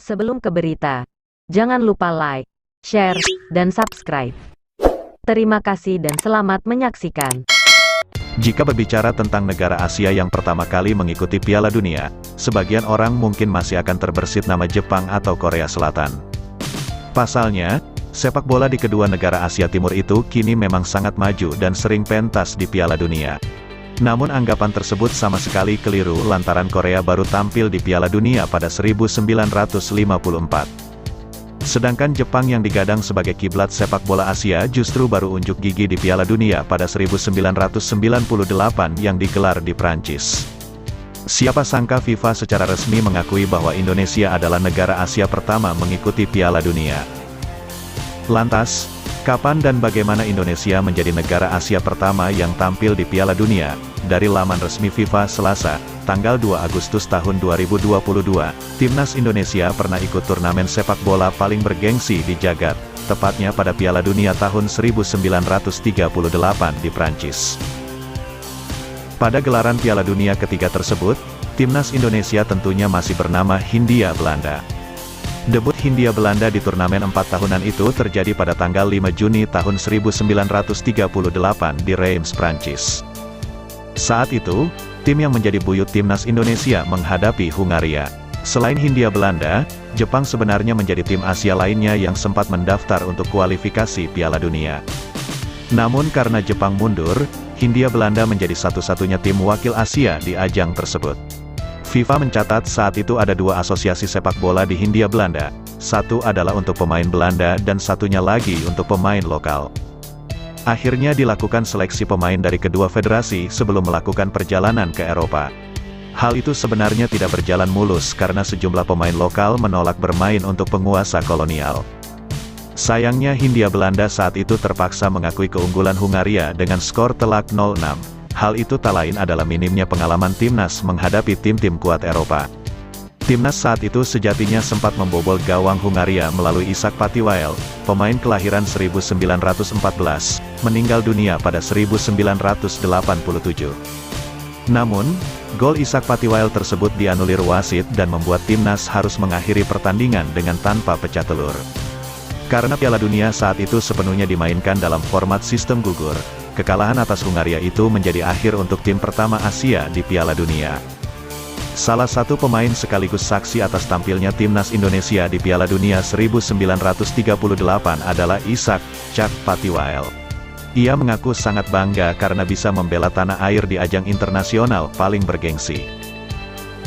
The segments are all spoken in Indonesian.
Sebelum ke berita, jangan lupa like, share, dan subscribe. Terima kasih dan selamat menyaksikan. Jika berbicara tentang negara Asia yang pertama kali mengikuti Piala Dunia, sebagian orang mungkin masih akan terbersit nama Jepang atau Korea Selatan. Pasalnya, sepak bola di kedua negara Asia Timur itu kini memang sangat maju dan sering pentas di Piala Dunia. Namun anggapan tersebut sama sekali keliru lantaran Korea baru tampil di Piala Dunia pada 1954. Sedangkan Jepang yang digadang sebagai kiblat sepak bola Asia justru baru unjuk gigi di Piala Dunia pada 1998 yang digelar di Prancis. Siapa sangka FIFA secara resmi mengakui bahwa Indonesia adalah negara Asia pertama mengikuti Piala Dunia. Lantas, kapan dan bagaimana Indonesia menjadi negara Asia pertama yang tampil di Piala Dunia? Dari laman resmi FIFA Selasa, tanggal 2 Agustus tahun 2022, Timnas Indonesia pernah ikut turnamen sepak bola paling bergengsi di jagat, tepatnya pada Piala Dunia tahun 1938 di Prancis. Pada gelaran Piala Dunia ketiga tersebut, Timnas Indonesia tentunya masih bernama Hindia Belanda. Debut Hindia Belanda di turnamen 4 tahunan itu terjadi pada tanggal 5 Juni tahun 1938 di Reims, Prancis. Saat itu, tim yang menjadi buyut Timnas Indonesia menghadapi Hungaria. Selain Hindia Belanda, Jepang sebenarnya menjadi tim Asia lainnya yang sempat mendaftar untuk kualifikasi Piala Dunia. Namun karena Jepang mundur, Hindia Belanda menjadi satu-satunya tim wakil Asia di ajang tersebut. FIFA mencatat saat itu ada dua asosiasi sepak bola di Hindia Belanda, satu adalah untuk pemain Belanda dan satunya lagi untuk pemain lokal. Akhirnya dilakukan seleksi pemain dari kedua federasi sebelum melakukan perjalanan ke Eropa. Hal itu sebenarnya tidak berjalan mulus karena sejumlah pemain lokal menolak bermain untuk penguasa kolonial. Sayangnya Hindia Belanda saat itu terpaksa mengakui keunggulan Hungaria dengan skor telak 0-6. Hal itu tak lain adalah minimnya pengalaman timnas menghadapi tim-tim kuat Eropa. Timnas saat itu sejatinya sempat membobol gawang Hungaria melalui Ishak Patiwael, pemain kelahiran 1914, meninggal dunia pada 1987. Namun, gol Ishak Patiwael tersebut dianulir wasit dan membuat timnas harus mengakhiri pertandingan dengan tanpa pecah telur. Karena Piala Dunia saat itu sepenuhnya dimainkan dalam format sistem gugur, kekalahan atas Hungaria itu menjadi akhir untuk tim pertama Asia di Piala Dunia. Salah satu pemain sekaligus saksi atas tampilnya Timnas Indonesia di Piala Dunia 1938 adalah Ishak "Cak" Patiwael. Ia mengaku sangat bangga karena bisa membela tanah air di ajang internasional paling bergengsi.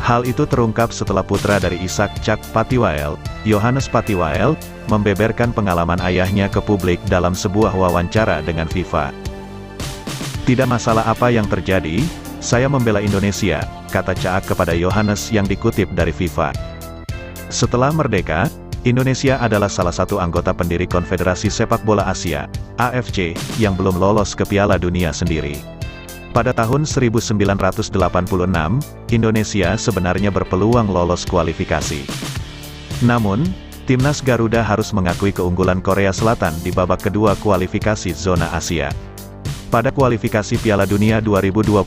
Hal itu terungkap setelah putra dari Ishak "Cak" Patiwael, Johannes Patiwael, membeberkan pengalaman ayahnya ke publik dalam sebuah wawancara dengan FIFA. Tidak masalah apa yang terjadi, saya membela Indonesia, kata Cak kepada Johannes yang dikutip dari FIFA. Setelah merdeka, Indonesia adalah salah satu anggota pendiri Konfederasi Sepak Bola Asia, AFC, yang belum lolos ke Piala Dunia sendiri. Pada tahun 1986, Indonesia sebenarnya berpeluang lolos kualifikasi. Namun, Timnas Garuda harus mengakui keunggulan Korea Selatan di babak kedua kualifikasi zona Asia. Pada kualifikasi Piala Dunia 2022,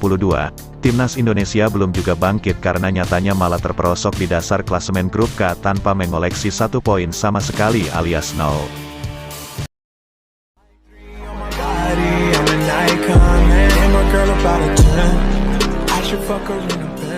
Timnas Indonesia belum juga bangkit karena nyatanya malah terperosok di dasar klasemen grup K tanpa mengoleksi 1 poin sama sekali alias 0. I'm an icon, man. I'm a girl about a 10. I should fuck her in a bed.